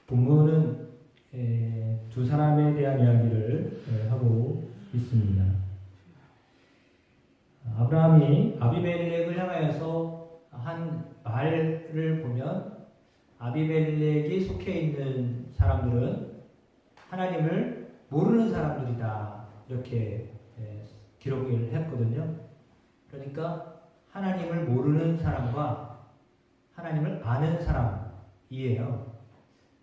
본문은 두 사람에 대한 이야기를 하고 있습니다. 아브라함이 아비멜렉을 향하여서 한 말을 보면 아비멜렉이 속해 있는 사람들은 하나님을 모르는 사람들이다 이렇게 기록을 했거든요. 그러니까 하나님을 모르는 사람과 하나님을 아는 사람이에요.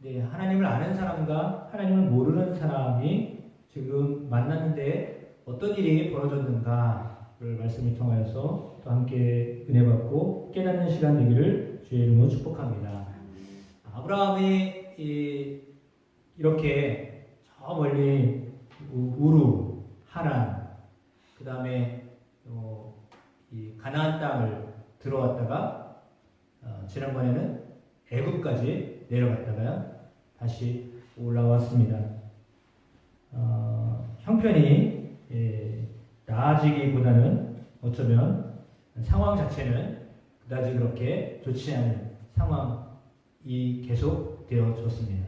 네, 하나님을 아는 사람과 하나님을 모르는 사람이 지금 만났는데 어떤 일이 벌어졌는가를 말씀을 통하여서 또 함께 은혜 받고 깨닫는 시간 되기를 주의 이름으로 축복합니다. 아브라함이 이렇게 저 멀리 우루, 하란, 그 다음에 이 가나안 땅을 들어왔다가 지난번에는 애굽까지 내려갔다가요 다시 올라왔습니다. 형편이 나아지기보다는 어쩌면 상황 자체는 그다지 그렇게 좋지 않은 상황이 계속 되어졌습니다.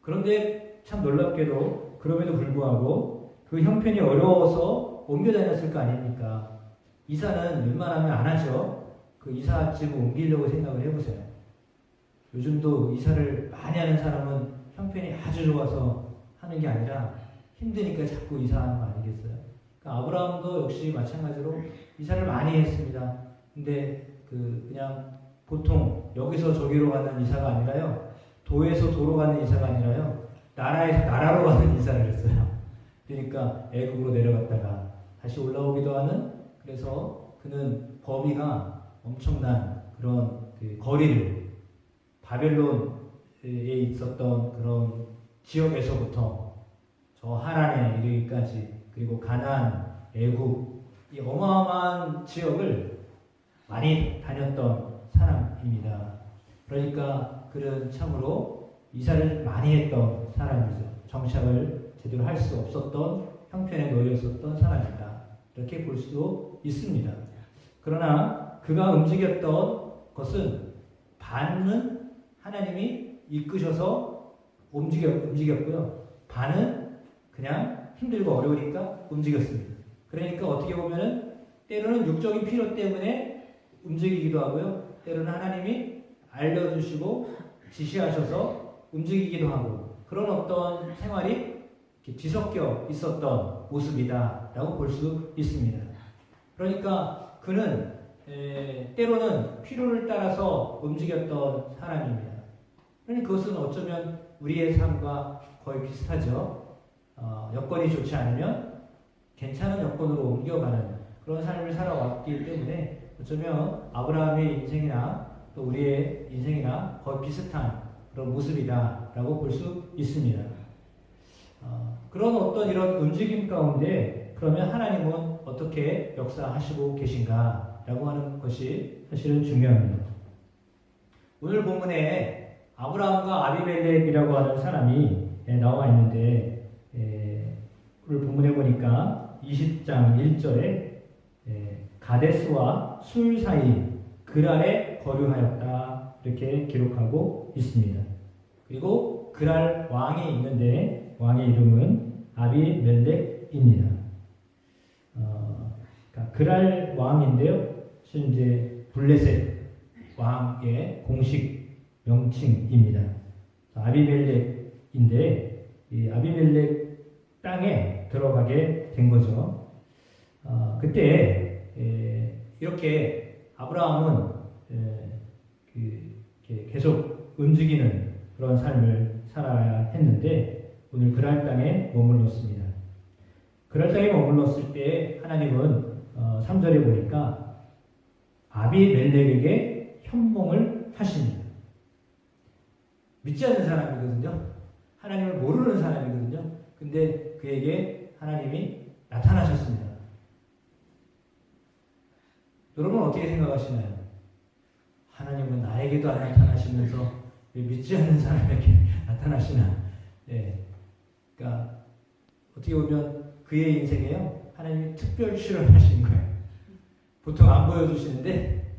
그런데 참 놀랍게도 그럼에도 불구하고 그 형편이 어려워서 옮겨 다녔을 거 아닙니까? 이사는 웬만하면 안 하죠. 그 이삿짐을 옮기려고 생각을 해보세요. 요즘도 이사를 많이 하는 사람은 형편이 아주 좋아서 하는 게 아니라 힘드니까 자꾸 이사하는 거 아니겠어요? 그러니까 아브라함도 역시 마찬가지로 이사를 많이 했습니다. 근데 그냥 보통 여기서 저기로 가는 이사가 아니라요. 도에서 도로 가는 이사가 아니라요. 나라에서 나라로 가는 이사를 했어요. 그러니까 애굽으로 내려갔다가 다시 올라오기도 하는, 그래서 그는 범위가 엄청난 그런 거리를 바벨론에 있었던 그런 지역에서부터 저 하란에 이르기까지, 그리고 가나안, 애굽, 이 어마어마한 지역을 많이 다녔던 사람입니다. 그러니까 그는 참으로 이사를 많이 했던 사람이죠. 정착을 제대로 할 수 없었던 형편에 놓였었던 사람이다. 이렇게 볼 수도 있습니다. 그러나 그가 움직였던 것은 반은 하나님이 이끄셔서 움직였고요. 반은 그냥 힘들고 어려우니까 움직였습니다. 그러니까 어떻게 보면은 때로는 육적인 필요 때문에 움직이기도 하고요. 때로는 하나님이 알려주시고 지시하셔서 움직이기도 하고, 그런 어떤 생활이 뒤섞여 있었던 모습이다라고 볼 수 있습니다. 그러니까 그는 때로는 필요를 따라서 움직였던 사람입니다. 그러니 그것은 어쩌면 우리의 삶과 거의 비슷하죠. 여건이 좋지 않으면 괜찮은 여건으로 옮겨가는 그런 삶을 살아왔기 때문에 어쩌면 아브라함의 인생이나 또 우리의 인생이나 거의 비슷한 그런 모습이다라고 볼 수 있습니다. 그런 어떤 이런 움직임 가운데 그러면 하나님은 어떻게 역사하시고 계신가라고 하는 것이 사실은 중요합니다. 오늘 본문에 아브라함과 아비멜렉이라고 하는 사람이 나와 있는데, 오늘 본문에 보니까 20장 1절에 가데스와 술 사이 그랄에 거류하였다 이렇게 기록하고 있습니다. 그리고 그랄 왕이 있는데 왕의 이름은 아비멜렉입니다. 그러니까 그랄 왕인데요, 실은 이제 블레셋 왕의 공식 명칭입니다. 아비멜렉인데 이 아비멜렉 땅에 들어가게 된 거죠. 그때 이렇게 아브라함은 계속 움직이는 그런 삶을 살아야 했는데 오늘 그랄 땅에 머물렀습니다. 그랄 땅에 머물렀을 때 하나님은 3절에 보니까 아비멜렉에게 현몽을 하십니다. 믿지 않는 사람이거든요. 하나님을 모르는 사람이거든요. 근데 그에게 하나님이 나타나셨습니다. 여러분 어떻게 생각하시나요? 하나님은 나에게도 안 나타나시면서 왜 믿지 않는 사람에게 나타나시나? 네. 그러니까 어떻게 보면 그의 인생에요, 하나님이 특별 출연하신 거예요. 보통 안 보여주시는데,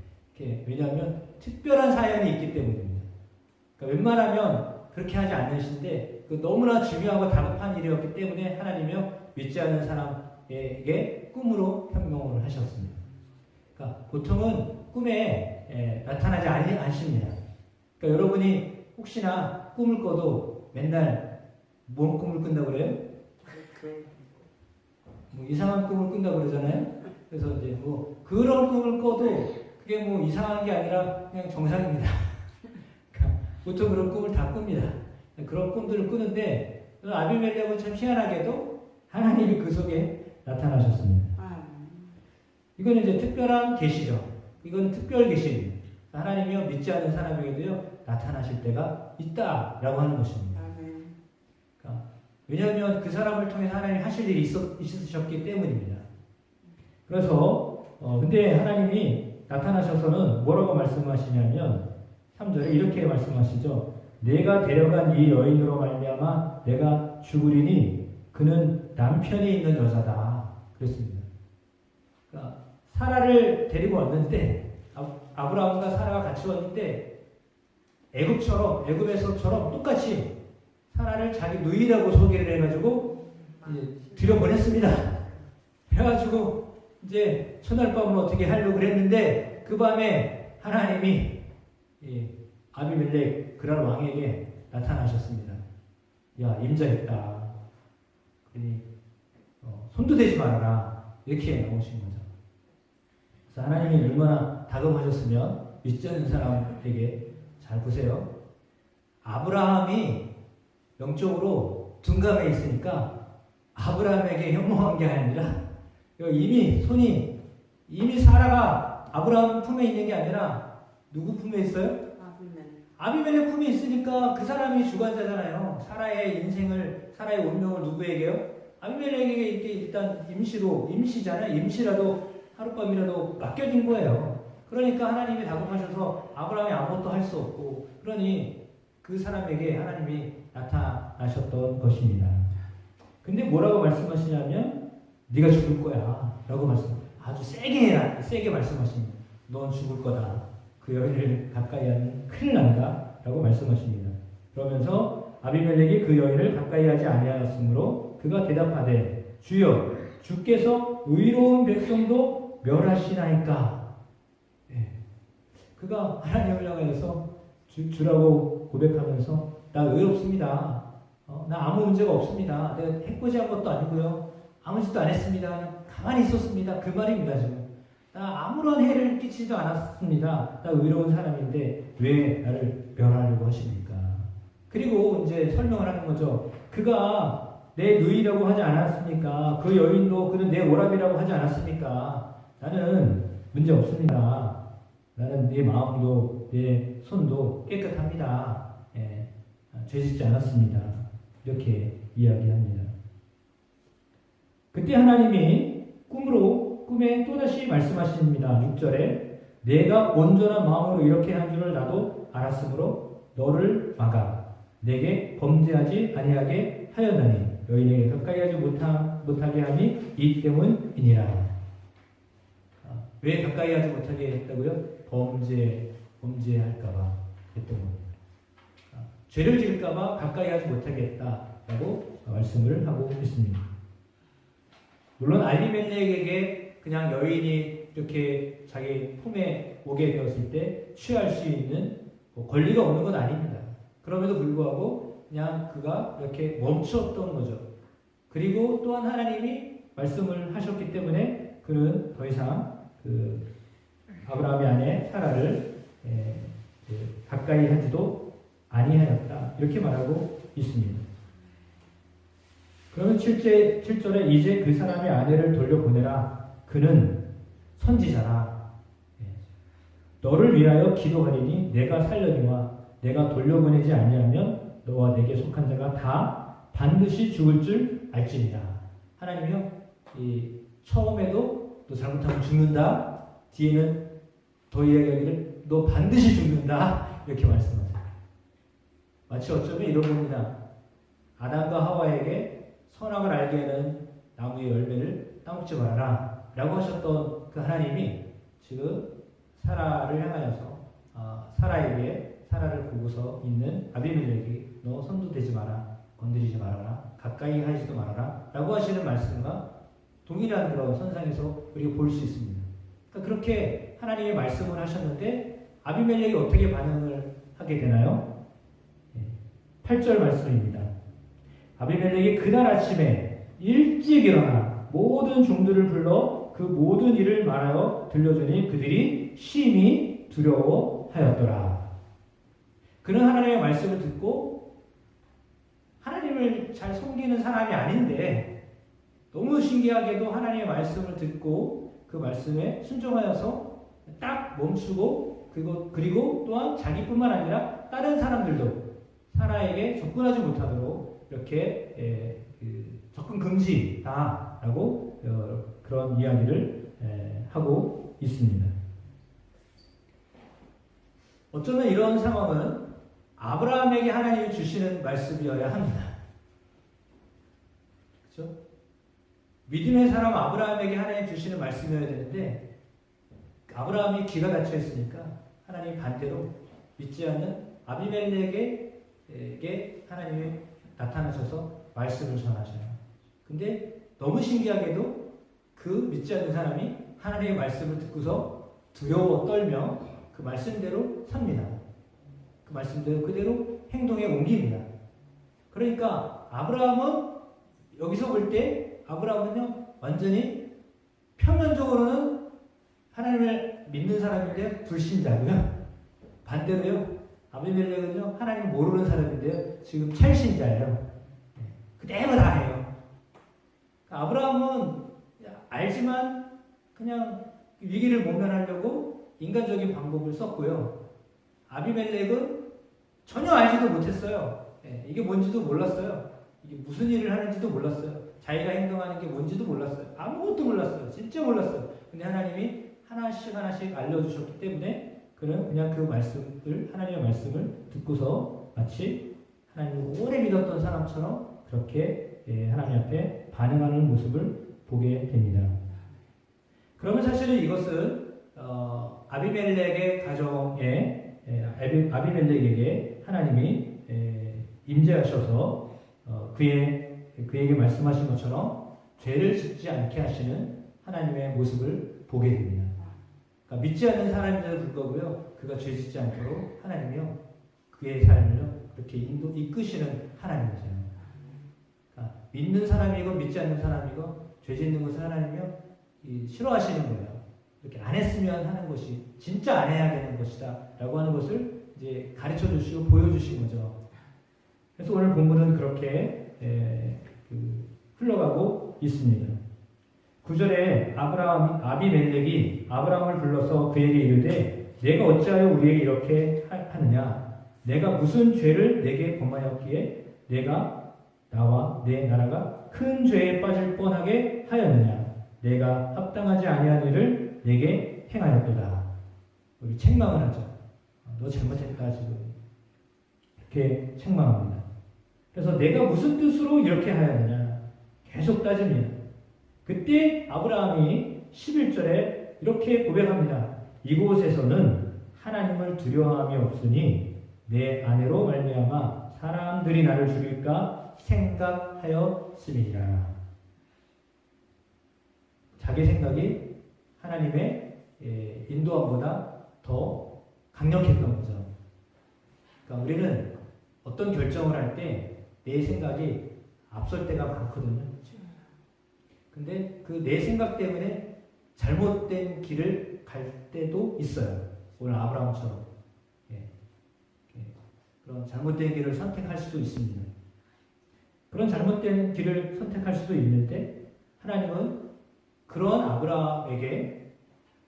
왜냐하면 특별한 사연이 있기 때문입니다. 그러니까 웬만하면 그렇게 하지 않으신데 그 너무나 중요하고 다급한 일이었기 때문에 하나님이요 믿지 않는 사람에게 꿈으로 현명을 하셨습니다. 그러니까 보통은 꿈에 나타나지 않습니다. 그러니까 여러분이 혹시나 꿈을 꿔도 맨날 뭔 꿈을 꾼다고 그래요? 뭐 이상한 꿈을 꾼다고 그러잖아요. 그래서 이제 뭐 그런 꿈을 꿔도 그게 뭐 이상한 게 아니라 그냥 정상입니다. 그러니까 보통 그런 꿈을 다 꿉니다. 그런 꿈들을 꾸는데 아비멜렉은 참 희한하게도 하나님이 그 속에 나타나셨습니다. 이거는 이제 특별한 계시죠. 이건 특별 계시입니다. 하나님이요 믿지 않는 사람에게도요 나타나실 때가 있다라고 하는 것입니다. 그러니까 왜냐하면 그 사람을 통해 하나님이 하실 일이 있으셨기 때문입니다. 그래서 근데 하나님이 나타나셔서는 뭐라고 말씀하시냐면 3절에 이렇게 말씀하시죠. 내가 데려간 이 여인으로 말미암아 내가 죽으리니 그는 남편이 있는 여자다. 그랬습니다. 그러니까 사라를 데리고 왔는데 아브라함과 사라가 같이 왔는데 애굽에서처럼 똑같이 사라를 자기 누이라고 소개를 해가지고 들여보냈습니다. 해가지고 이제 첫날 밤은 어떻게 하려고 그랬는데 그 밤에 하나님이 아비멜렉 그랄 왕에게 나타나셨습니다. 야 임자했다. 그러니 손도 대지 말아라. 이렇게 나오신 거죠. 그래서 하나님이 얼마나 다급하셨으면 믿지 않는 사람에게 잘 보세요. 아브라함이 영적으로 둔감해 있으니까 아브라함에게 현몽한 게 아니라 이미 사라가 아브라함 품에 있는 게 아니라 누구 품에 있어요? 아비멜렉 품에 있으니까 그 사람이 주관자잖아요. 사라의 운명을 누구에게요? 아비멜렉에게 이렇게 일단 임시잖아요. 임시라도 하룻밤이라도 맡겨진 거예요. 그러니까 하나님이 다급하셔서 아브라함이 아무것도 할 수 없고 그러니 그 사람에게 하나님이 나타나셨던 것입니다. 근데 뭐라고 말씀하시냐면 네가 죽을 거야 라고 아주 세게 말씀하십니다. 넌 죽을 거다. 그 여인을 가까이 하면 큰일 난다 라고 말씀하십니다. 그러면서 아비멜렉이 그 여인을 가까이 하지 아니하였으므로 그가 대답하되 주여 주께서 의로운 백성도 멸하시나이까. 그가 하나님을 향해서 주라고 고백하면서 나 의롭습니다. 나 아무 문제가 없습니다. 내가 해코지한 것도 아니고요. 아무 짓도 안 했습니다. 그냥 가만히 있었습니다. 그 말입니다. 지금 나 아무런 해를 끼치지도 않았습니다. 나 의로운 사람인데 왜 나를 멸하려고 하십니까? 그리고 이제 설명을 하는 거죠. 그가 내 누이라고 하지 않았습니까? 그 여인도 그는 내 오랍이라고 하지 않았습니까? 나는 문제 없습니다. 나는 내 마음도 내 손도 깨끗합니다. 죄짓지 않았습니다. 이렇게 이야기합니다. 그때 하나님이 꿈에 또다시 말씀하십니다. 6절에 내가 온전한 마음으로 이렇게 한 줄을 나도 알았으므로 너를 막아 내게 범죄하지 아니하게 하였나니 여인에게 가까이 하지 못하게 함이 이 때문이니라. 왜 가까이 하지 못하게 했다고요? 범죄할까봐 했던 겁니다. 죄를 지을까봐 가까이 하지 못하게 했다라고 말씀을 하고 있습니다. 물론 아비멜렉에게 그냥 여인이 이렇게 자기 품에 오게 되었을 때 취할 수 있는 권리가 없는 건 아닙니다. 그럼에도 불구하고 그냥 그가 이렇게 멈추었던 거죠. 그리고 또한 하나님이 말씀을 하셨기 때문에 그는 더 이상 아브라함의 아내 사라를 가까이 하지도 아니하였다. 이렇게 말하고 있습니다. 그러면 7절에 이제 그 사람의 아내를 돌려보내라. 그는 선지자라. 너를 위하여 기도하리니 내가 살려니와 내가 돌려보내지 아니하면 너와 내게 속한 자가 다 반드시 죽을 줄 알지니라. 하나님이요, 처음에도 너 잘못하면 죽는다. 뒤에는 더 이야기하기를 너 반드시 죽는다. 이렇게 말씀하세요. 마치 어쩌면 이런 겁니다. 아담과 하와에게 선악을 알게 하는 나무의 열매를 따먹지 말아라 라고 하셨던 그 하나님이 지금 사라를 향하여서 사라를 보고서 있는 너 손도 대지 마라, 건드리지 말아라, 가까이 하지도 말아라 라고 하시는 말씀과 동일한 그런 선상에서 우리가 볼 수 있습니다. 그러니까 그렇게 하나님의 말씀을 하셨는데 아비멜렉이 어떻게 반응을 하게 되나요? 8절 말씀입니다. 아비멜렉이 그날 아침에 일찍 일어나 모든 종들을 불러 그 모든 일을 말하여 들려주니 그들이 심히 두려워하였더라. 그는 하나님의 말씀을 듣고 하나님을 잘 섬기는 사람이 아닌데 너무 신기하게도 하나님의 말씀을 듣고 그 말씀에 순종하여서 딱 멈추고 그리고 또한 자기뿐만 아니라 다른 사람들도 사라에게 접근하지 못하도록 이렇게 접근 금지다라고 그런 이야기를 하고 있습니다. 어쩌면 이런 상황은 아브라함에게 하나님이 주시는 말씀이어야 합니다. 그렇죠? 믿음의 사람 아브라함에게 하나님 주시는 말씀이어야 되는데 아브라함이 귀가 닫혀 있으니까 하나님 반대로 믿지 않는 아비멜렉에게 하나님이 나타나셔서 말씀을 전하셔요. 근데 너무 신기하게도 그 믿지 않는 사람이 하나님의 말씀을 듣고서 두려워 떨며 그 말씀대로 삽니다. 그 말씀대로 그대로 행동에 옮깁니다. 그러니까 아브라함은 여기서 볼 때 아브라함은요 완전히 표면적으로는 하나님을 믿는 사람인데 불신자고요. 반대로요 아비멜렉은요 하나님 모르는 사람인데요 지금 찰신자예요. 그대로 다 해요. 아브라함은 알지만 그냥 위기를 모면하려고 인간적인 방법을 썼고요. 아비멜렉은 전혀 알지도 못했어요. 이게 뭔지도 몰랐어요. 이게 무슨 일을 하는지도 몰랐어요. 자기가 행동하는 게 뭔지도 몰랐어요. 아무것도 몰랐어요. 진짜 몰랐어요. 근데 하나님이 하나씩 알려주셨기 때문에 그는 그냥 그 말씀을 하나님의 말씀을 듣고서 마치 하나님을 오래 믿었던 사람처럼 그렇게 하나님 앞에 반응하는 모습을 보게 됩니다. 그러면 사실은 이것은 아비멜렉의 가정에 아비멜렉에게 하나님이 임재하셔서 그에게 말씀하신 것처럼 죄를 짓지 않게 하시는 하나님의 모습을 보게 됩니다. 그러니까 믿지 않는 사람임에도 불구하고요, 그가 죄 짓지 않도록 하나님이요 그의 삶을요 그렇게 이끄시는 하나님이세요. 그러니까 믿는 사람이고 믿지 않는 사람이고 죄 짓는 것을 하나님이요 싫어하시는 거예요. 이렇게 안 했으면 하는 것이 진짜 안 해야 되는 것이다라고 하는 것을 이제 가르쳐 주시고 보여주신 거죠. 그래서 오늘 본문은 그렇게 흘러가고 있습니다. 9절에 아비멜렉이 아브라함을 불러서 그에게 이르되 내가 어찌하여 우리에게 이렇게 하느냐? 내가 무슨 죄를 내게 범하였기에 내가 나와 내 나라가 큰 죄에 빠질 뻔하게 하였느냐? 내가 합당하지 아니한 일을 내게 행하였도다. 우리 책망을 하죠. 너 잘못했다 지금. 이렇게 책망합니다. 그래서 내가 무슨 뜻으로 이렇게 하였느냐? 계속 따집니다. 그때 아브라함이 11절에 이렇게 고백합니다. 이곳에서는 하나님을 두려워함이 없으니 내 아내로 말미암아 사람들이 나를 죽일까 생각하였음이니라. 자기 생각이 하나님의 인도함보다 더 강력했던 거죠. 그러니까 우리는 어떤 결정을 할 때 내 생각이 앞설 때가 많거든요. 근데 그 내 생각 때문에 잘못된 길을 갈 때도 있어요. 오늘 아브라함처럼. 그런 잘못된 길을 선택할 수도 있습니다. 그런 잘못된 길을 선택할 수도 있는데 하나님은 그런 아브라함에게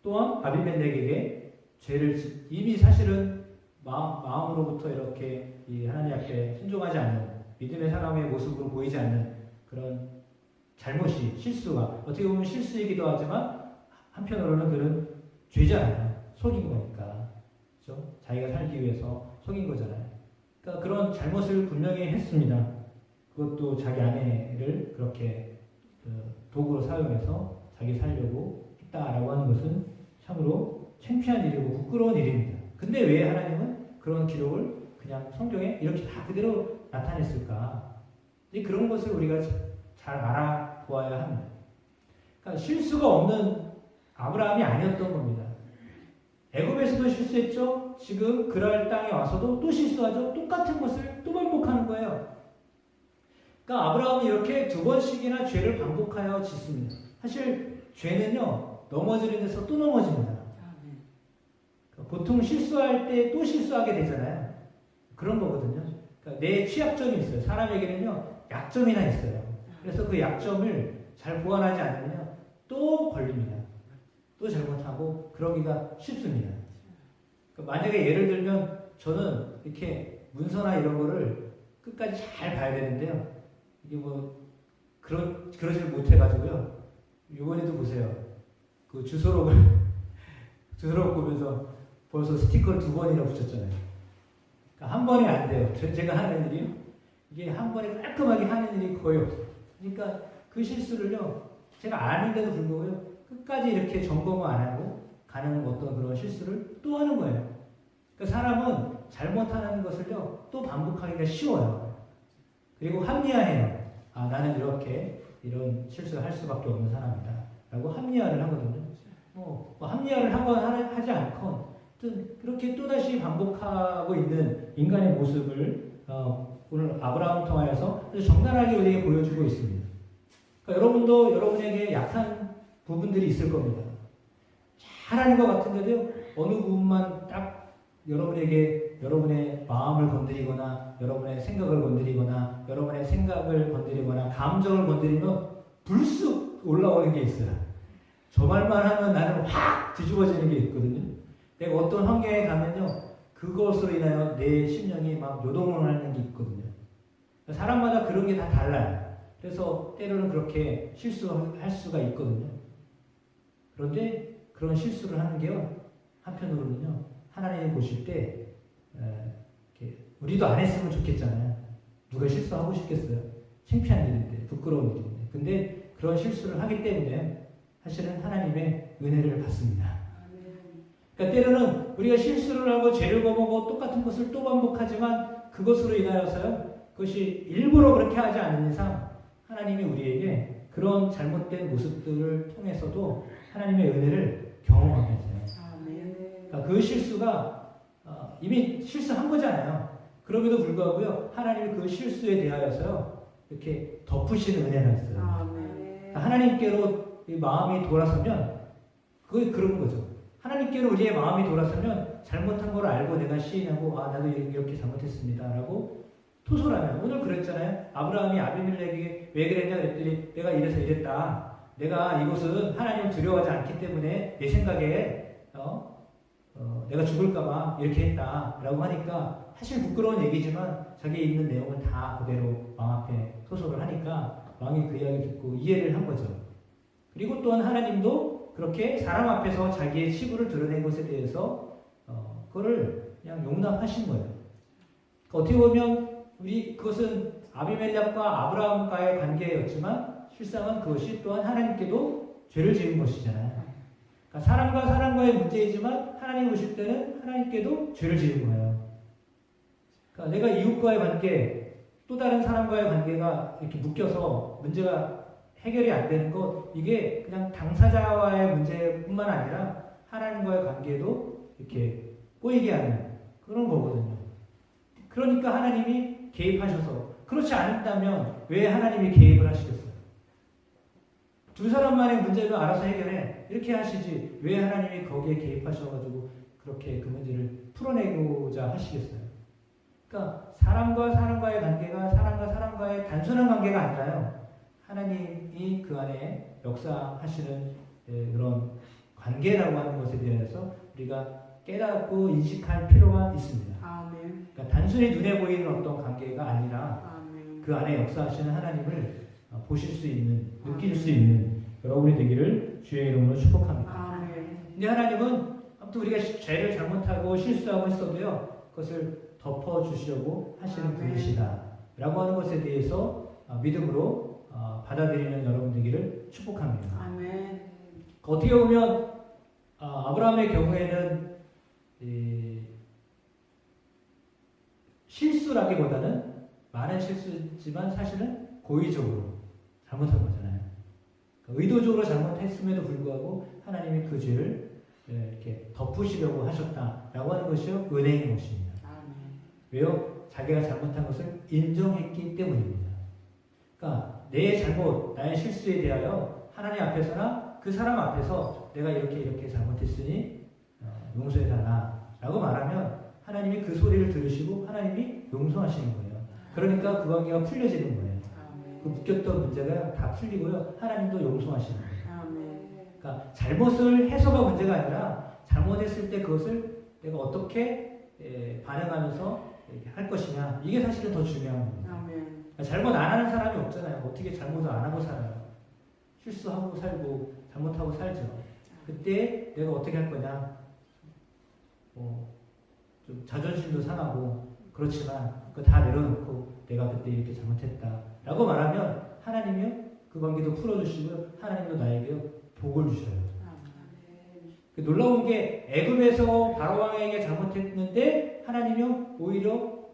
또한 아비멜렉에게 죄를 이미 사실은 마음으로부터 이렇게 하나님 앞에 순종하지 않는 믿음의 사람의 모습으로 보이지 않는 그런 잘못이 실수가 어떻게 보면 실수이기도 하지만 한편으로는 그는 죄잖아요. 속인 거니까. 그렇죠? 자기가 살기 위해서 속인 거잖아요. 그러니까 그런 잘못을 분명히 했습니다. 그것도 자기 아내를 그렇게 도구로 사용해서 자기 살려고 했다라고 하는 것은 참으로 창피한 일이고 부끄러운 일입니다. 근데 왜 하나님은 그런 기록을 그냥 성경에 이렇게 다 그대로 나타냈을까? 그런 것을 우리가 잘 알아보아야 합니다. 그러니까 실수가 없는 아브라함이 아니었던 겁니다. 애굽에서도 실수했죠. 지금 그랄 땅에 와서도 또 실수하죠. 똑같은 것을 또 반복하는 거예요. 그러니까 아브라함은 이렇게 2번씩이나 죄를 반복하여 짓습니다. 사실 죄는요, 넘어지는 데서 또 넘어집니다. 그러니까 보통 실수할 때 또 실수하게 되잖아요. 그런 거거든요. 그러니까 내 취약점이 있어요. 사람에게는요, 약점이나 있어요. 그래서 그 약점을 잘 보완하지 않으면 또 걸립니다. 또 잘못하고 그러기가 쉽습니다. 그러니까 만약에 예를 들면 저는 이렇게 문서나 이런 거를 끝까지 잘 봐야 되는데요. 이게 뭐 그러지를 못해가지고요. 이번에도 보세요. 그 주소록을 주소록 보면서 벌써 스티커를 2번이나 붙였잖아요. 그러니까 한 번에 안 돼요. 제가 하는 일이 이게 한 번에 깔끔하게 하는 일이 거의 없어요. 그러니까 그 실수를요, 제가 아는데도 불구하고 끝까지 이렇게 점검을 안 하고 가는 어떤 그런 실수를 또 하는 거예요. 그러니까 사람은 잘못하는 것을요, 또 반복하기가 쉬워요. 그리고 합리화해요. 아, 나는 이런 실수를 할 수밖에 없는 사람이다. 라고 합리화를 하거든요. 뭐 합리화를 하지 않건, 그렇게 또다시 반복하고 있는 인간의 모습을 오늘 아브라함을 통하여서 아주 정갈하게 우리에게 보여주고 있습니다. 그러니까 여러분도 여러분에게 약한 부분들이 있을 겁니다. 잘하는 것 같은데도 어느 부분만 딱 여러분의 마음을 건드리거나 여러분의 생각을 건드리거나 여러분의 생각을 건드리거나 감정을 건드리면 불쑥 올라오는 게 있어요. 저 말만 하면 나는 확 뒤집어지는 게 있거든요. 내가 어떤 환경에 가면요, 그것으로 인하여 내 심령이 막 요동을 하는 게 있거든요. 사람마다 그런 게 다 달라요. 그래서 때로는 그렇게 실수할 수가 있거든요. 그런데 그런 실수를 하는 게요, 한편으로는요, 하나님이 보실 때 우리도 안 했으면 좋겠잖아요. 누가 실수하고 싶겠어요? 창피한 일인데, 부끄러운 일인데. 근데 그런 실수를 하기 때문에 사실은 하나님의 은혜를 받습니다. 그러니까 때로는 우리가 실수를 하고 죄를 범하고 똑같은 것을 또 반복하지만 그것으로 인하여서요, 그것이 일부러 그렇게 하지 않는 이상 하나님이 우리에게 그런 잘못된 모습들을 통해서도 하나님의 은혜를 경험하게 해줘요. 그러니까 그 실수가 이미 실수한 거잖아요. 그럼에도 불구하고요, 하나님이 그 실수에 대하여서요, 이렇게 덮으시는 은혜가 있어요. 그러니까 하나님께로 이 마음이 돌아서면 그게 그런 거죠. 하나님께로 우리의 마음이 돌아서면 잘못한 걸 알고 내가 시인하고, 아, 나도 이렇게 잘못했습니다 라고 토설하면, 오늘 그랬잖아요. 아브라함이 아비멜렉에게 왜 그랬냐 그랬더니 내가 이래서 이랬다. 내가 이곳은 하나님을 두려워하지 않기 때문에 내 생각에 내가 죽을까봐 이렇게 했다 라고 하니까, 사실 부끄러운 얘기지만 자기에 있는 내용을 다 그대로 왕 앞에 토설을 하니까 왕이 그 이야기 듣고 이해를 한 거죠. 그리고 또한 하나님도 그렇게 사람 앞에서 자기의 치부를 드러낸 것에 대해서 그거를 그냥 용납하신 거예요. 그러니까 어떻게 보면 그것은 아비멜렉과 아브라함과의 관계였지만 실상은 그것이 또한 하나님께도 죄를 지은 것이잖아요. 그러니까 사람과 사람과의 문제이지만 하나님 보실 때는 하나님께도 죄를 지은 거예요. 그러니까 내가 이웃과의 관계, 또 다른 사람과의 관계가 이렇게 묶여서 문제가 해결이 안 되는 것, 이게 그냥 당사자와의 문제뿐만 아니라 하나님과의 관계도 이렇게 꼬이게 하는 그런 거거든요. 그러니까 하나님이 개입하셔서, 그렇지 않다면 왜 하나님이 개입을 하시겠어요? 두 사람만의 문제는 알아서 해결해, 이렇게 하시지 왜 하나님이 거기에 개입하셔가지고 그렇게 그 문제를 풀어내고자 하시겠어요? 그러니까 사람과 사람과의 관계가 사람과 사람과의 단순한 관계가 아니라요, 하나님이 그 안에 역사하시는 그런 관계라고 하는 것에 대해서 우리가 깨닫고 인식할 필요가 있습니다. 아멘. 그러니까 단순히 눈에 보이는 어떤 관계가 아니라 아멘. 그 안에 역사하시는 하나님을 보실 수 있는, 느낄 수 있는 여러분이 되기를 주의 이름으로 축복합니다. 아멘. 근데 하나님은 아무튼 우리가 죄를 잘못하고 실수하고 있어도요, 그것을 덮어주시려고 하시는 분이시다 라고 하는 것에 대해서 믿음으로 받아들이는 여러분 되기를 축복합니다. 아멘. 어떻게 보면 아브라함의 경우에는 실수라기보다는 많은 실수지만 사실은 고의적으로 잘못한 거잖아요. 그러니까 의도적으로 잘못했음에도 불구하고 하나님이 그 죄를 이렇게 덮으시려고 하셨다라고 하는 것이 은혜인 것입니다. 왜요? 자기가 잘못한 것을 인정했기 때문입니다. 그러니까 내 잘못, 나의 실수에 대하여 하나님 앞에서나 그 사람 앞에서 내가 이렇게 잘못했으니 용서해달라 라고 말하면 하나님이 그 소리를 들으시고 하나님이 용서하시는 거예요. 그러니까 그 관계가 풀려지는 거예요. 그 묶였던 문제가 다 풀리고요. 하나님도 용서하시는 거예요. 그러니까 잘못을 해서가 문제가 아니라 잘못했을 때 그것을 내가 어떻게 반응하면서 할 것이냐, 이게 사실은 더 중요한 겁니다. 그러니까 잘못 안 하는 사람이 없잖아요. 어떻게 잘못을 안 하고 살아요. 실수하고 살고 잘못하고 살죠. 그때 내가 어떻게 할 거냐, 좀 자존심도 상하고 그렇지만 그거 다 내려놓고 내가 그때 이렇게 잘못했다 라고 말하면 하나님이요 그 관계도 풀어주시고요, 하나님도 나에게 복을 주셔요. 놀라운 게 애굽에서 바로왕에게 잘못했는데 하나님이요 오히려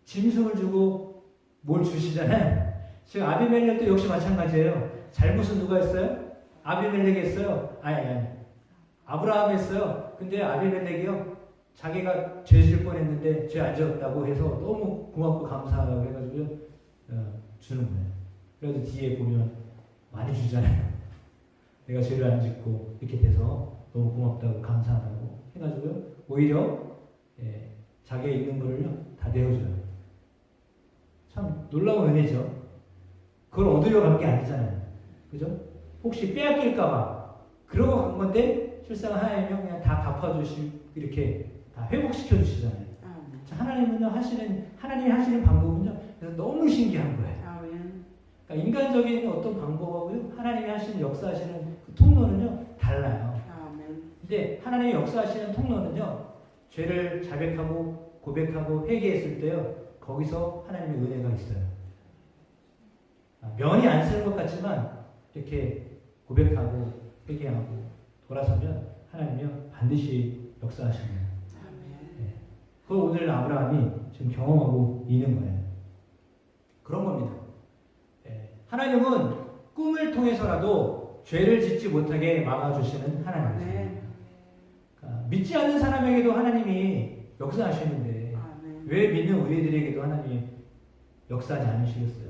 짐승을 주고 뭘 주시잖아요. 지금 아비멜렉도 역시 마찬가지예요. 잘못은 누가 했어요? 아비멜렉이 했어요. 아니 아브라함이 했어요. 근데 아비멜렉이요 자기가 죄 질 뻔했는데 죄 안 지었다고 해서 너무 고맙고 감사하다고 해가지고 주는 거예요. 그래도 뒤에 보면 많이 주잖아요. 내가 죄를 안 짓고 이렇게 돼서 너무 고맙다고 감사하다고 해가지고요 오히려 자기가 있는 걸요 다 내어줘요. 참 놀라운 은혜죠. 그걸 얻으려 간 게 아니잖아요. 그죠? 혹시 빼앗길까봐 그러고 간 건데 실상 하나님이 그냥 다 갚아주시고 이렇게 다 회복시켜 주시잖아요. 하나님이 하시는 방법은요 그래서 너무 신기한 거예요. 그러니까 인간적인 어떤 방법하고요 하나님이 하시는 역사하시는 그 통로는요 달라요. 근데 하나님이 역사하시는 통로는요 죄를 자백하고 고백하고 회개했을 때요 거기서 하나님의 은혜가 있어요. 면이 안 쓰는 것 같지만 이렇게 고백하고 회개하고 돌아서면 하나님이요 반드시 역사하십니다. 그걸 오늘 아브라함이 지금 경험하고 있는 거예요. 그런 겁니다. 하나님은 꿈을 통해서라도 죄를 짓지 못하게 막아주시는 하나님이세요. 그러니까 믿지 않는 사람에게도 하나님이 역사하시는데 왜 믿는 우리들에게도 하나님이 역사하지 않으시겠어요?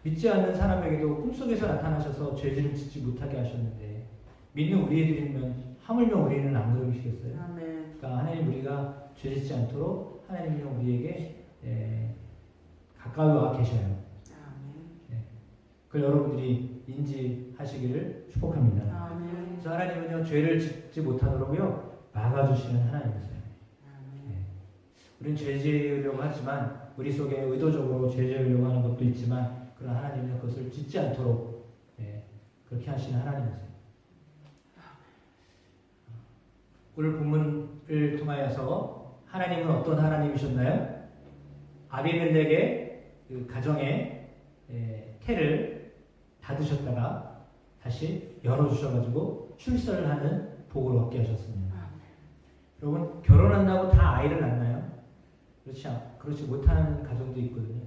믿지 않는 사람에게도 꿈속에서 나타나셔서 죄를 짓지 못하게 하셨는데 믿는 우리들이면 하물며 우리는 안 그러시겠어요? 그러니까 하나님 우리가 죄 짓지 않도록 하나님이 우리에게 가까이 와 계셔요. 그걸 여러분들이 인지하시기를 축복합니다. 그래서 하나님은요 죄를 짓지 못하도록요 막아주시는 하나님이세요. 우리는 죄 지으려고 하지만 우리 속에 의도적으로 죄 지으려고 하는 것도 있지만 그러나 하나님은 그것을 짓지 않도록 그렇게 하시는 하나님이세요. 오늘 본문을 통하여서 하나님은 어떤 하나님이셨나요? 아비멜렉의 그 가정에 태를 닫으셨다가 다시 열어주셔가지고 출산을 하는 복을 얻게 하셨습니다. 여러분 결혼한다고 다 아이를 낳나요? 그렇지 못하는 가정도 있거든요.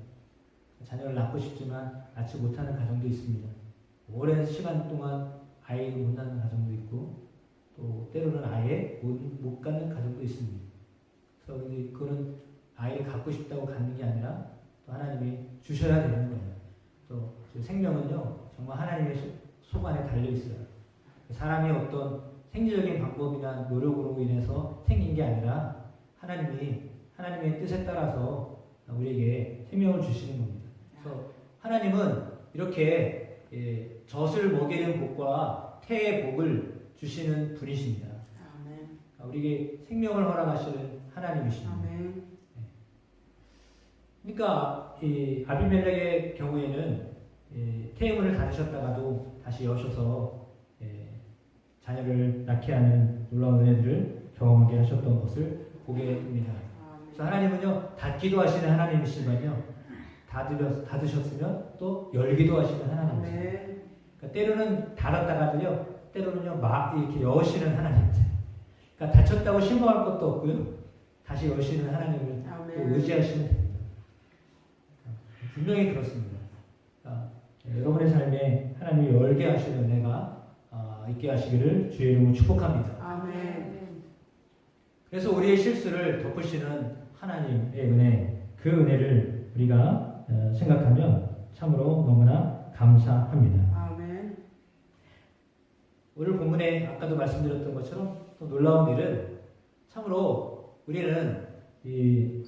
자녀를 낳고 싶지만 낳지 못하는 가정도 있습니다. 오랜 시간 동안 아이를 못 낳는 가정도 있고 또 때로는 아예 못 갖는 가정도 있습니다. 그래서 그거는 아이를 갖고 싶다고 갖는 게 아니라 또 하나님이 주셔야 되는 거예요. 또 생명은요 정말 하나님의 속 안에 달려 있어요. 사람의 어떤 생리적인 방법이나 노력으로 인해서 생긴 게 아니라 하나님의 뜻에 따라서 우리에게 생명을 주시는 겁니다. 그래서 하나님은 이렇게 젖을 먹이는 복과 태의 복을 주시는 분이십니다. 우리에게 생명을 허락하시는 하나님이십니다. 그러니까 이 아비멜렉의 경우에는 태의문을 닫으셨다가도 다시 여셔서 자녀를 낳게 하는 놀라운 은혜들을 경험하게 하셨던 것을 보게 됩니다. 그래서 하나님은요 닫기도 하시는 하나님이시지만요 닫으셨으면 또 열기도 하시는 하나님이세요. 그러니까 때로는 닫았다가도요 때로는요 막 이렇게 여시는 하나님이세요. 그러니까 닫혔다고 실망할 것도 없고요 다시 여시는 하나님을 또 의지하시면 됩니다. 분명히 그렇습니다. 여러분의 삶에 하나님이 열게 하시는 은혜가 있게 하시기를 주의 이름으로 축복합니다. 아멘. 그래서 우리의 실수를 덮으시는 하나님의 은혜, 그 은혜를 우리가 생각하면 참으로 너무나 감사합니다. 아멘. 오늘 본문에 아까도 말씀드렸던 것처럼 또 놀라운 일은 참으로 우리는 이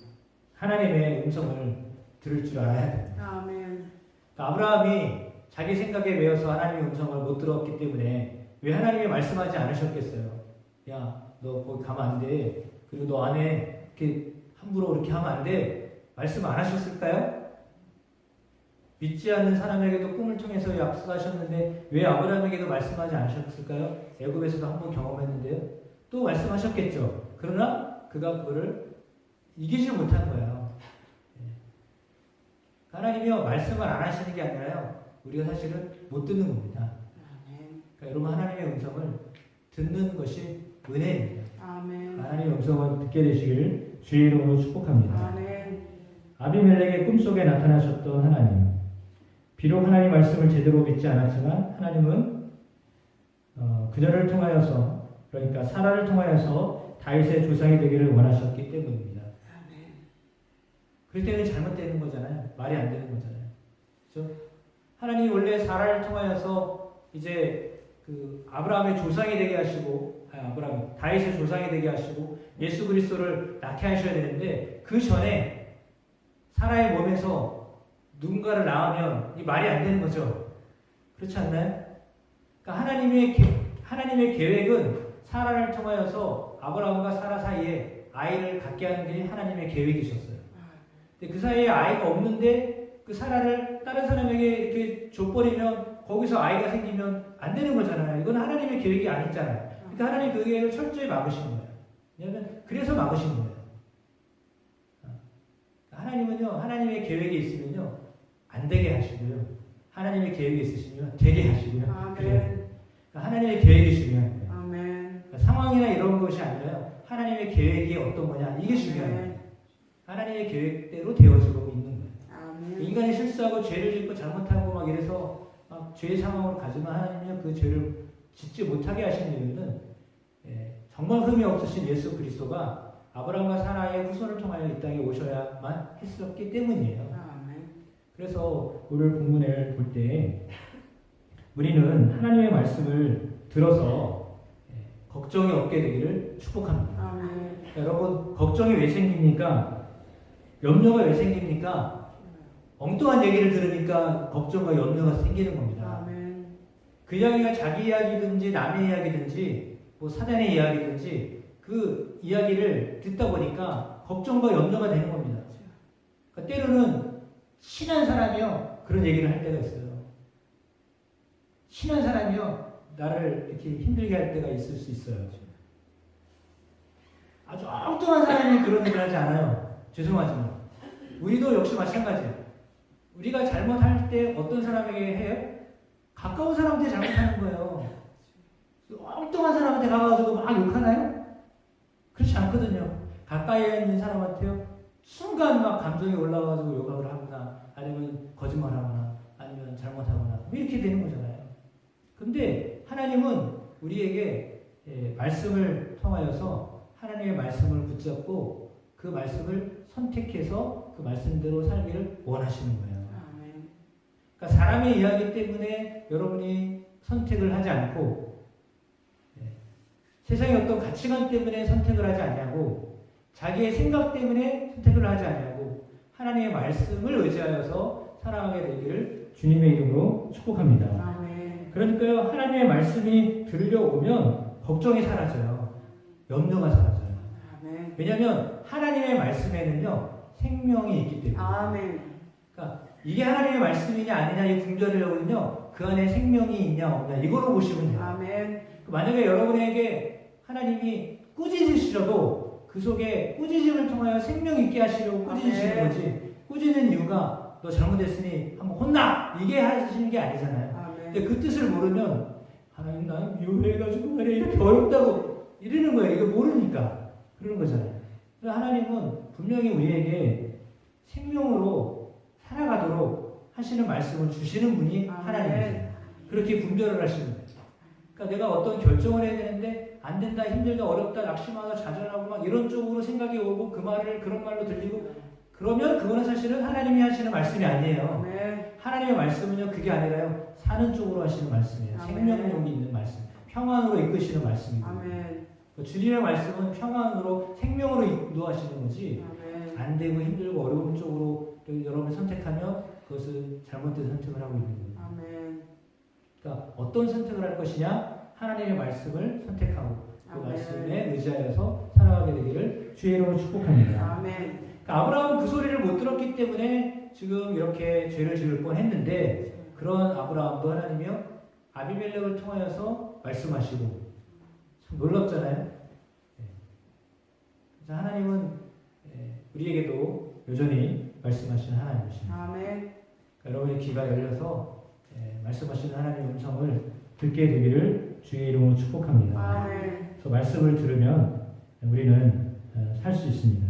하나님의 음성을 들을 줄 알아야 됩니다. 아멘. 아브라함이 자기 생각에 매여서 하나님의 음성을 못 들었기 때문에 왜 하나님이 말씀하지 않으셨겠어요? 야, 너 거기 가면 안 돼. 그리고 너 안에 이렇게 함부로 이렇게 하면 안 돼. 말씀 안 하셨을까요? 믿지 않는 사람에게도 꿈을 통해서 약속하셨는데 왜 아브라함에게도 말씀하지 않으셨을까요? 애굽에서도 한번 경험했는데요. 또 말씀하셨겠죠. 그러나 그가 그거를 이기지 못한 거예요. 하나님이요, 말씀을 안 하시는 게 아니라요, 우리가 사실은 못 듣는 겁니다. 그러니까 여러분, 하나님의 음성을 듣는 것이 은혜입니다. 아멘. 하나님의 음성을 듣게 되시길 주의 이름으로 축복합니다. 아멘. 아비멜렉의 꿈속에 나타나셨던 하나님, 비록 하나님 말씀을 제대로 믿지 않았지만 하나님은 그녀를 통하여서, 그러니까 사라를 통하여서 다윗의 조상이 되기를 원하셨기 때문입니다. 그럴 때는 잘못되는 거잖아요. 말이 안 되는 거잖아요. 그렇죠? 하나님이 원래 사라를 통하여서 이제 그 아브라함의 조상이 되게 하시고, 다윗의 조상이 되게 하시고 예수 그리스도를 낳게 하셔야 되는데 그 전에 사라의 몸에서 누군가를 낳으면 이 말이 안 되는 거죠. 그렇지 않나요? 그러니까 하나님의 계획은 사라를 통하여서 아브라함과 사라 사이에 아이를 갖게 하는 게 하나님의 계획이셨어요. 근데 그 사이에 아이가 없는데 그 사라를 다른 사람에게 이렇게 줘버리면 거기서 아이가 생기면 안 되는 거잖아요. 이건 하나님의 계획이 아니잖아요. 그러니까 하나님 그 계획을 철저히 막으신 거예요. 왜냐하면 그래서 막으신 거예요. 하나님은요, 하나님의 계획이 있으면요, 안 되게 하시고요. 하나님의 계획이 있으시면 되게 하시고요. 그래요. 그러니까 하나님의 계획이 중요한 거예요. 그러니까 상황이나 이런 것이 아니라요. 하나님의 계획이 어떤 거냐, 이게 중요한 거예요. 하나님의 계획대로 되어지고 있는 거예요. 아멘. 인간이 실수하고 죄를 짓고 잘못하고 막 이래서 막 죄의 상황으로 가지만 하나님은 그 죄를 짓지 못하게 하신 이유는 정말 흠이 없으신 예수 그리스도가 아브라함과 사라의 후손을 통하여 이 땅에 오셔야만 했었기 때문이에요. 아멘. 그래서 오늘 본문을 볼 때 우리는 하나님의 말씀을 들어서 걱정이 없게 되기를 축복합니다. 아멘. 여러분, 걱정이 왜 생깁니까? 염려가 왜 생깁니까? 엉뚱한 얘기를 들으니까 걱정과 염려가 생기는 겁니다. 아멘. 그 이야기가 자기 이야기든지 남의 이야기든지 뭐 사단의 이야기든지 그 이야기를 듣다 보니까 걱정과 염려가 되는 겁니다. 그러니까 때로는 친한 사람이요, 그런 얘기를 할 때가 있어요. 친한 사람이요, 나를 이렇게 힘들게 할 때가 있을 수 있어요. 아주 엉뚱한 사람이 그런 얘기를 하지 않아요. 죄송하지만 우리도 역시 마찬가지예요. 우리가 잘못할 때 어떤 사람에게 해요? 가까운 사람한테 잘못하는 거예요. 엉뚱한 사람한테 가가지고 막 욕하나요? 그렇지 않거든요. 가까이 있는 사람한테요, 순간 막 감정이 올라가지고 욕을 하거나 아니면 거짓말하거나 아니면 잘못하거나 이렇게 되는 거잖아요. 근데 하나님은 우리에게 말씀을 통하여서 하나님의 말씀을 붙잡고 그 말씀을 선택해서 그 말씀대로 살기를 원하시는 거예요. 아멘. 그러니까 사람의 이야기 때문에 여러분이 선택을 하지 않고 세상의 어떤 가치관 때문에 선택을 하지 않냐고, 자기의 생각 때문에 선택을 하지 않냐고, 하나님의 말씀을 의지하여서 살아가게 되기를 주님의 이름으로 축복합니다. 아멘. 그러니까요, 하나님의 말씀이 들려오면 걱정이 사라져요. 염려가 사라져요. 아멘. 왜냐하면 하나님의 말씀에는요, 생명이 있기 때문에. 아멘. 그러니까 이게 하나님의 말씀이냐 아니냐 이 분별하려면요, 그 안에 생명이 있냐 없냐 이걸로 보시면 돼요. 아멘. 만약에 여러분에게 하나님이 꾸짖으시려도 그 속에 꾸짖음을 통하여 생명 있게 하시려고 꾸짖으시는 거지, 꾸짖는 이유가 너 잘못했으니 한번 혼나 이게 하시는 게 아니잖아요. 아멘. 근데 그 뜻을 모르면 하나님 나는 미워해가지고 말이야 이렇게 어렵다고 이러는 거예요. 이거 모르니까 그러는 거잖아요. 그래서 하나님은 분명히 우리에게 생명으로 살아가도록 하시는 말씀을 주시는 분이 하나님이세요. 그렇게 분별을 하시는 거예요. 그러니까 내가 어떤 결정을 해야 되는데 안 된다, 힘들다, 어렵다, 낙심하다, 좌절하고 막 이런 쪽으로 생각이 오고 그 말을 그런 말로 들리고 그러면 그거는 사실은 하나님이 하시는 말씀이 아니에요. 하나님의 말씀은요 그게 아니라요 사는 쪽으로 하시는 말씀이에요. 생명력이 있는 말씀, 평안으로 이끄시는 말씀이거든요. 주님의 말씀은 평안으로 생명으로 인도하시는 거지 안 되고 힘들고 어려운 쪽으로 여러분이 선택하면 그것은 잘못된 선택을 하고 있는 거예요. 그러니까 어떤 선택을 할 것이냐? 하나님의 말씀을 선택하고 그 말씀에 의지하여서 살아가게 되기를 주의 이름으로 축복합니다. 그러니까 아브라함은 그 소리를 못 들었기 때문에 지금 이렇게 죄를 지을 뻔했는데 그런 아브라함도 하나님이요 아비멜렉을 통하여서 말씀하시고 참 놀랍잖아요. 그래서 하나님은 우리에게도 여전히 말씀하시는 하나님이십니다. 그러니까 여러분의 귀가 열려서 말씀하시는 하나님의 음성을 듣게 되기를 주의 이름으로 축복합니다. 그래서 말씀을 들으면 우리는 살 수 있습니다.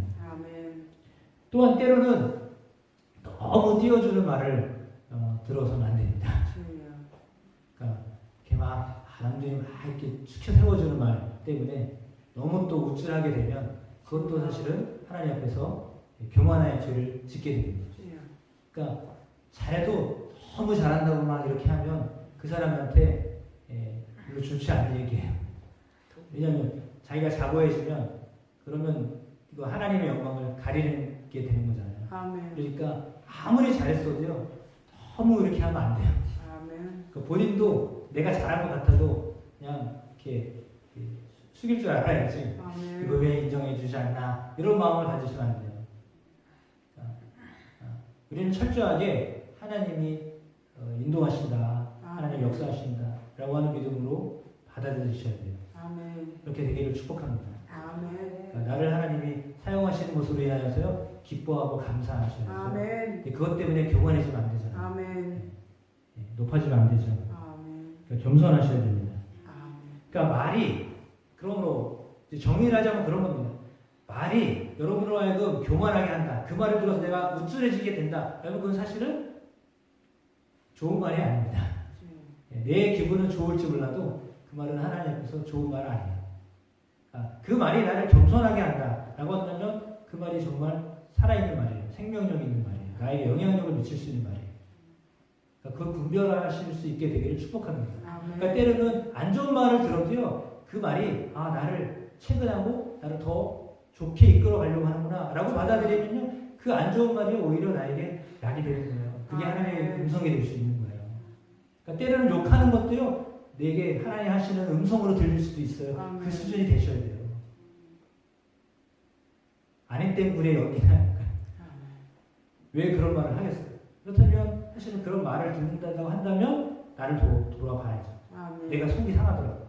또한 때로는 너무 띄워주는 말을 들어서는 안 됩니다. 그러니까 이렇게 막 남들이 막 이렇게 축혀 세워주는 말 때문에 너무 또 우쭐하게 되면 그것도 사실은 하나님 앞에서 교만의 죄를 짓게 됩니다. 그러니까 잘해도 너무 잘한다고 막 이렇게 하면 그 사람한테 별로 좋지 않은 얘기예요. 왜냐하면 자기가 자고해지면 그러면 이거 하나님의 영광을 가리는 게 되는 거잖아요. 그러니까 아무리 잘했어도요 너무 이렇게 하면 안 돼요. 그러니까 본인도 내가 잘한 것 같아도 그냥 이렇게 숙일 줄 알아야지. 이거 왜 인정해 주지 않나 이런 마음을 가지시면 안 돼요. 그러니까 우리는 철저하게 하나님이 인도하신다, 하나님 역사하신다 라고 하는 믿음으로 받아들이셔야 돼요. 그렇게 되기를 축복합니다. 그러니까 나를 하나님이 사용하시는 것으로 인하여서요 기뻐하고 감사하셔야 돼요. 그것 때문에 교만해지면 안 되잖아요. 높아지면 안 되죠. 그러니까 겸손하셔야 됩니다. 그러니까 말이 그러므로 정의를 하자면 그런 겁니다. 말이 여러분으로 하여금 교만하게 한다. 그 말을 들어서 내가 우쭐해지게 된다. 여러분 그건 사실은 좋은 말이 아닙니다. 내 기분은 좋을지 몰라도 그 말은 하나님 앞에서 좋은 말 아니에요. 그 말이 나를 겸손하게 한다라고 한다면 그 말이 정말 살아있는 말이에요. 생명력 있는 말이에요. 나에게 영향력을 미칠 수 있는 말이에요. 그러니까 그걸 분별하실 수 있게 되기를 축복합니다. 그러니까 때로는 안 좋은 말을 들어도요 그 말이 나를 체근하고 나를 더 좋게 이끌어 가려고 하는구나 라고 받아들이면요 그 안 좋은 말이 오히려 나에게 약이 되는 거예요. 그게 하나님의 음성이 될 수 있는 거예요. 그러니까 때로는 욕하는 것도요 내게 하나님 하시는 음성으로 들릴 수도 있어요. 그 수준이 되셔야 돼요. 아닌 땐 불에 연기나 하니까 왜 그런 말을 하겠어요? 그렇다면 사실은 그런 말을 듣는다고 한다면 나를 돌아봐야죠. 내가 속이 상하더라도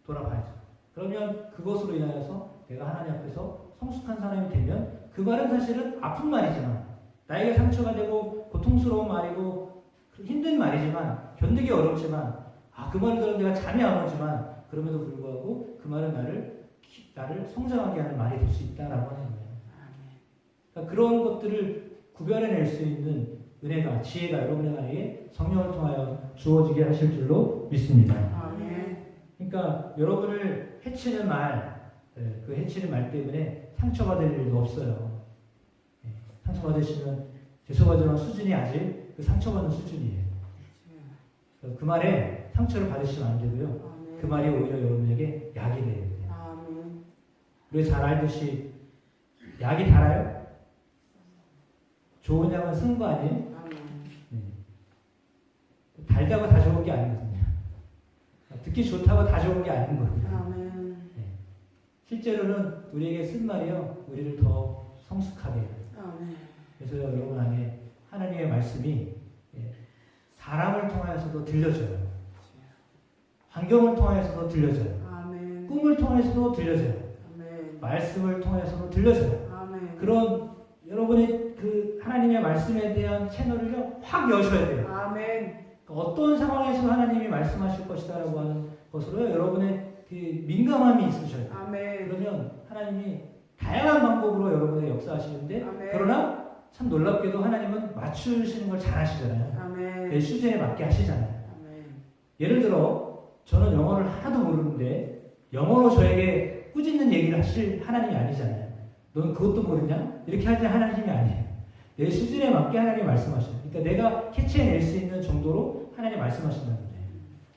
돌아봐야죠. 그러면 그것으로 인하여서 내가 하나님 앞에서 성숙한 사람이 되면 그 말은 사실은 아픈 말이지만 나에게 상처가 되고 고통스러운 말이고 힘든 말이지만 견디기 어렵지만 그 말을 들으면 내가 잠이 안 오지만 그럼에도 불구하고 그 말은 나를 성장하게 하는 말이 될 수 있다라고 하는 거예요. 그러니까 그런 것들을 구별해낼 수 있는 은혜가 지혜가 여러분에게 성령을 통하여 주어지게 하실 줄로 믿습니다. 그러니까 여러분을 해치는 말, 그 해치는 말 때문에 상처받을 일도 없어요. 상처받으시면 죄송하지만 수준이 아직 그 상처받는 수준이에요. 그 말에 상처를 받으시면 안 되고요. 그 말이 오히려 여러분에게 약이 돼야 돼요. 우리가 잘 알듯이 약이 달아요? 좋은 약은 쓴 거 아니에요? 달다고 다 좋은 게 아니거든요. 듣기 좋다고 다 좋은 게 아닌 거예요. 실제로는 우리에게 쓴 말이요, 우리를 더 성숙하게 해요. 그래서 여러분 안에 하나님의 말씀이 사람을 통하여서도 들려져요. 환경을 통하여서도 들려져요. 꿈을 통해서도 들려져요. 말씀을 통해서도 들려져요. 그런 여러분의 그 하나님의 말씀에 대한 채널을요 확 여셔야 돼요. 어떤 상황에서 하나님이 말씀하실 것이다라고 하는 것으로 여러분의 그 민감함이 있으셔야 돼요. 그러면 하나님이 다양한 방법으로 여러분에게 역사하시는데 그러나 참 놀랍게도 하나님은 맞추시는 걸 잘 하시잖아요. 내 수준에 맞게 하시잖아요. 아멘. 예를 들어 저는 영어를 하나도 모르는데 영어로 저에게 꾸짖는 얘기를 하실 하나님이 아니잖아요. 넌 그것도 모르냐? 이렇게 하지 하나님이 아니에요. 내 수준에 맞게 하나님이 말씀하셔요. 그러니까 내가 캐치해낼 수 있는 정도로 하나님이 말씀하신다는 거예요.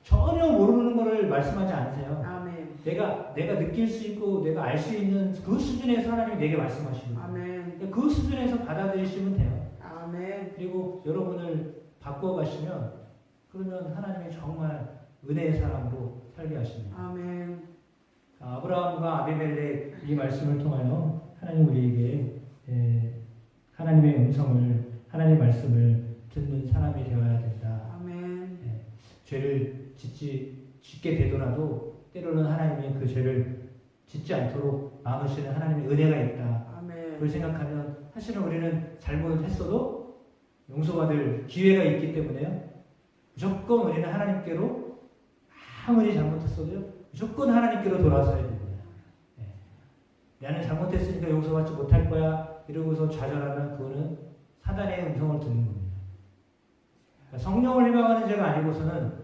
전혀 모르는 거를 말씀하지 않으세요. 아멘. 내가 느낄 수 있고 내가 알 수 있는 그 수준에서 하나님이 내게 말씀하시는 거예요. 아멘. 그러니까 그 수준에서 받아들이시면 돼요. 아멘. 그리고 여러분을 바꿔가시면 그러면 하나님이 정말 은혜의 사람으로 살게 하십니다. 아멘. 아브라함과 아비멜렉 이 말씀을 통하여 하나님 우리에게 하나님의 음성을 하나님의 말씀을 듣는 사람이 되어야 된다. 아멘. 죄를 짓게 되더라도 때로는 하나님이 그 죄를 짓지 않도록 막으시는 하나님의 은혜가 있다. 아멘. 그걸 생각하면 사실은 우리는 잘못을 했어도 용서받을 기회가 있기 때문에요. 무조건 우리는 하나님께로 아무리 잘못했어도요. 무조건 하나님께로 돌아서야 됩니다. 나는 잘못했으니까 용서받지 못할 거야 이러고서 좌절하면 그거는 사단의 음성을 듣는 겁니다. 그러니까 성령을 해방하는 죄가 아니고서는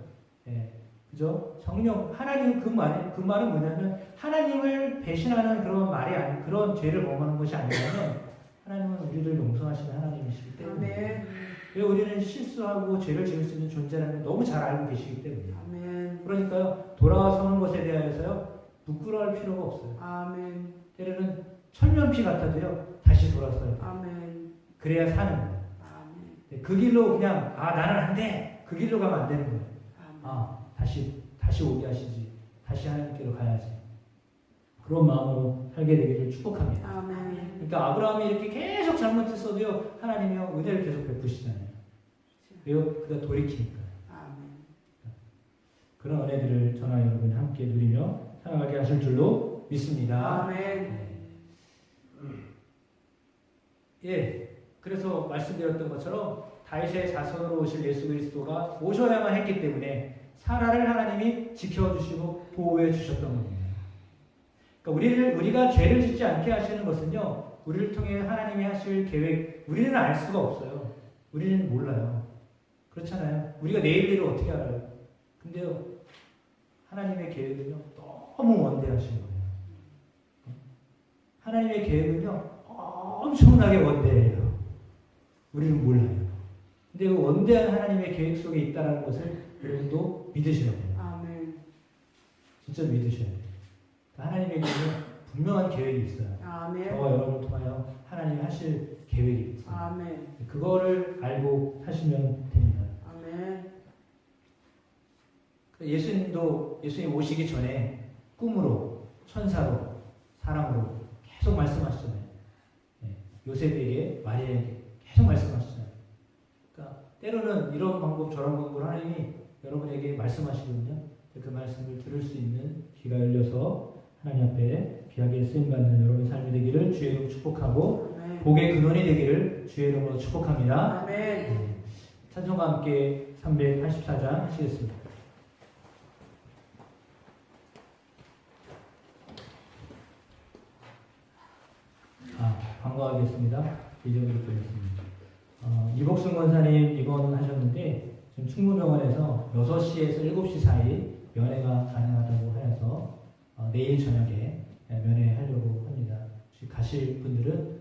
그죠? 성령 하나님 그 말은 뭐냐면 하나님을 배신하는 그런 말이 아니 그런 죄를 범하는 것이 아니라면 하나님은 우리를 용서하시는 하나님이시기 때문에 왜 우리는 실수하고 죄를 지을 수 있는 존재라는 너무 잘 알고 계시기 때문에 아멘. 그러니까요 돌아서는 것에 대하여서요 부끄러워할 필요가 없어요. 아멘. 때로는 천년피 같아도요 다시 돌아서야 돼요. 아멘. 그래야 사는 거예요. 아멘. 그 길로 그냥 나는 안 돼. 그 길로 가면 안 되는 거예요. 아멘. 다시 오게 하시지. 다시 하나님께로 가야지. 그런 마음으로 살게 되기를 축복합니다. 아멘. 그러니까 아브라함이 이렇게 계속 잘못했어도요 하나님이요 은혜를 계속 베푸시잖아요. 왜요? 그가 돌이키니까. 아멘. 그런 은혜들을 저나 여러분이 함께 누리며 살아가게 하실 줄로 믿습니다. 아멘. 그래서 말씀드렸던 것처럼 다윗의 자손으로 오실 예수 그리스도가 오셔야만 했기 때문에 사라를 하나님이 지켜주시고 보호해 주셨던 겁니다. 그러니까 우리가 죄를 짓지 않게 하시는 것은요, 우리를 통해 하나님이 하실 계획, 우리는 알 수가 없어요. 우리는 몰라요. 그렇잖아요. 우리가 내일 일을 어떻게 알아요? 근데요, 하나님의 계획은요, 너무 원대하신 거예요. 하나님의 계획은요, 엄청나게 원대해요. 우리는 몰라요. 근데 그 원대한 하나님의 계획 속에 있다는 것을 여러분도 믿으셔야 돼요. 아멘. 진짜 믿으셔야 돼요. 하나님에게는 분명한 계획이 있어요. 아멘. 저와 여러분을 통하여 하나님이 하실 계획이 있어요. 아멘. 그거를 알고 사시면 됩니다. 아멘. 예수님 오시기 전에 꿈으로, 천사로, 사람으로 계속 말씀하시잖아요. 요셉에게, 마리아에게 계속 말씀하시잖아요. 그러니까 때로는 이런 방법, 저런 방법으로 하나님이 여러분에게 말씀하시거든요. 그 말씀을 들을 수 있는 귀가 열려서 하나님 앞에 귀하게 쓰임받는 여러분의 삶이 되기를 주의 이름으로 축복하고 아멘. 복의 근원이 되기를 주의 이름으로 축복합니다. 아멘. 찬송과 함께 384장 하시겠습니다. 광고하겠습니다. 이정도 드렸습니다. 이복순 권사님 입원하셨는데 지금 충무병원에서 6시에서 7시 사이 면회가 가능하다고 하여서 내일 저녁에 면회하려고 합니다. 혹시 가실 분들은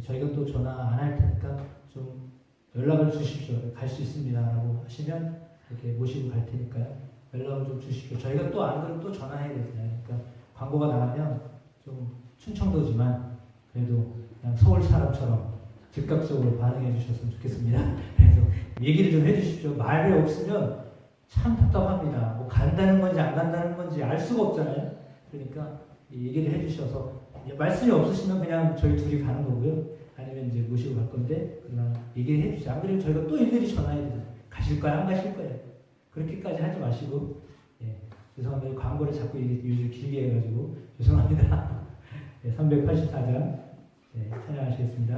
저희가 또 전화 안 할 테니까 좀 연락을 주십시오. 갈 수 있습니다. 라고 하시면 이렇게 모시고 갈 테니까요. 연락을 좀 주십시오. 저희가 또 안 그러면 또 전화해야 되잖아요. 그러니까 광고가 나가면 좀 충청도지만 그래도 그냥 서울 사람처럼 즉각적으로 반응해 주셨으면 좋겠습니다. 그래서 얘기를 좀 해주십시오. 말이 없으면 참 답답합니다. 뭐 간다는 건지 안 간다는 건지 알 수가 없잖아요. 그러니까 얘기를 해주셔서 말씀이 없으시면 그냥 저희 둘이 가는 거고요. 아니면 이제 모시고 갈 건데 그러나 얘기를 해주시죠. 안 그러면 저희가 또 일일이 전화해야 되잖아요. 가실 거야 안 가실 거예요. 그렇게까지 하지 마시고 죄송합니다. 광고를 자꾸 요즘 길게 해가지고 죄송합니다. 384장 찬양하시겠습니다.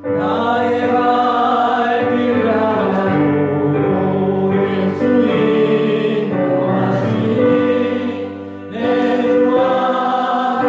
나의 발길 하나로 예수 인도하시니 내 주 안에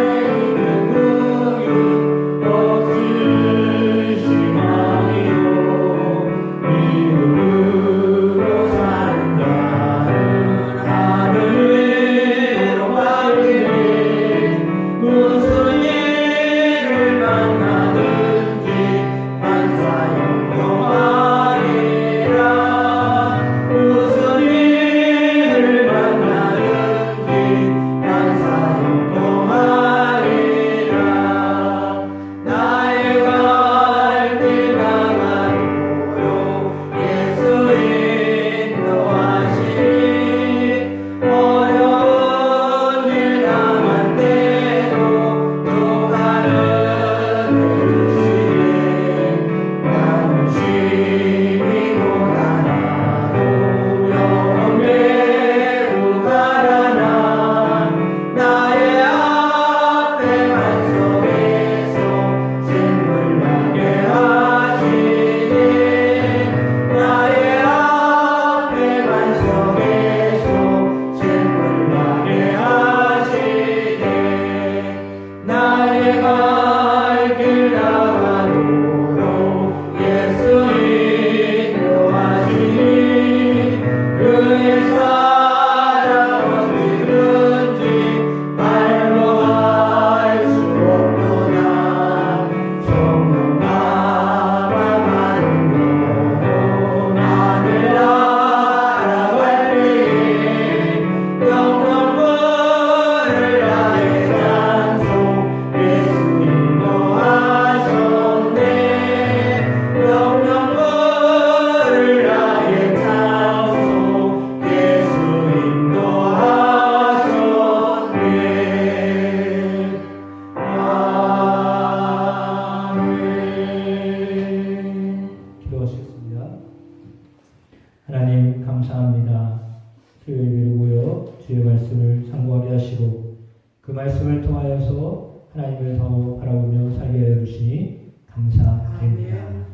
말씀을 통하여서 하나님을 더 바라보며 살게 하여 주시니 감사드립니다. 아멘.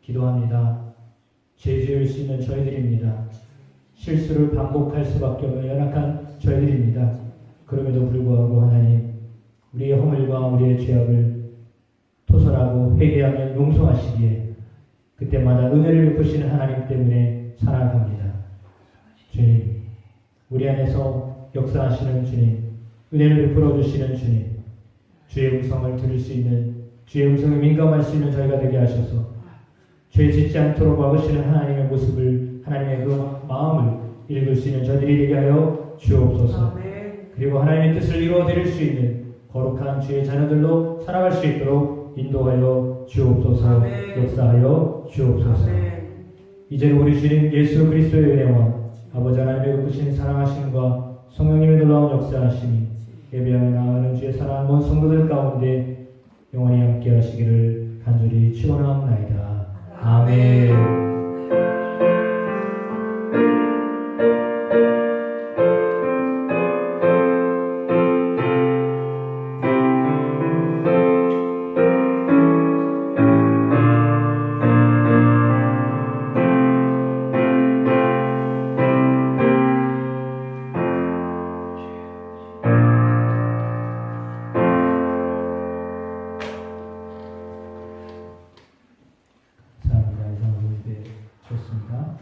기도합니다. 죄 지을 수 있는 저희들입니다. 실수를 반복할 수밖에 없는 연약한 저희들입니다. 그럼에도 불구하고 하나님, 우리의 허물과 우리의 죄악을 토설하고 회개하며 용서하시기에 그때마다 은혜를 베푸시는 하나님 때문에 살아갑니다. 주님, 우리 안에서 역사하시는 주님, 은혜를 베풀어 주시는 주님, 주의 음성을 들을 수 있는, 주의 음성에 민감할 수 있는 저희가 되게 하셔서 죄 짓지 않도록 막으시는 하나님의 모습을, 하나님의 그 마음을 읽을 수 있는 저들이 되게 하여 주옵소서. 아멘. 그리고 하나님의 뜻을 이루어 드릴 수 있는 거룩한 주의 자녀들로 살아갈 수 있도록 인도하여 주옵소서. 아멘. 역사하여 주옵소서. 아멘. 이제는 우리 주님 예수 그리스도의 은혜와 아버지 하나님의 크신 사랑하심과 성령님의 놀라운 역사하심이 예배하며 나아가는 주의 사랑하는 모든 성도들 가운데 영원히 함께 하시기를 간절히 축원하옵나이다. 아멘. 감사합니다. 이상으로 예배 좋습니다.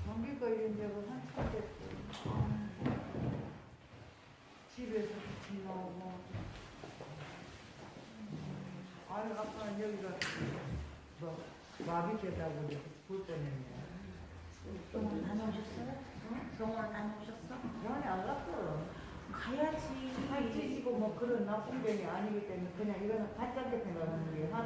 감기 걸린 적은 한참 됐고 집에서 같이 나오고 아유 아빠는 여기가 뭐 마비 되다고 볼 뻔했네. 병원 안 오셨어요? 병원 안 오셨어? 병원에 안 갔어. 가야지. 살 찌시고 뭐 그런 나쁜 병이 아니기 때문에 그냥 이거는 바짝 생각하는 게 하나.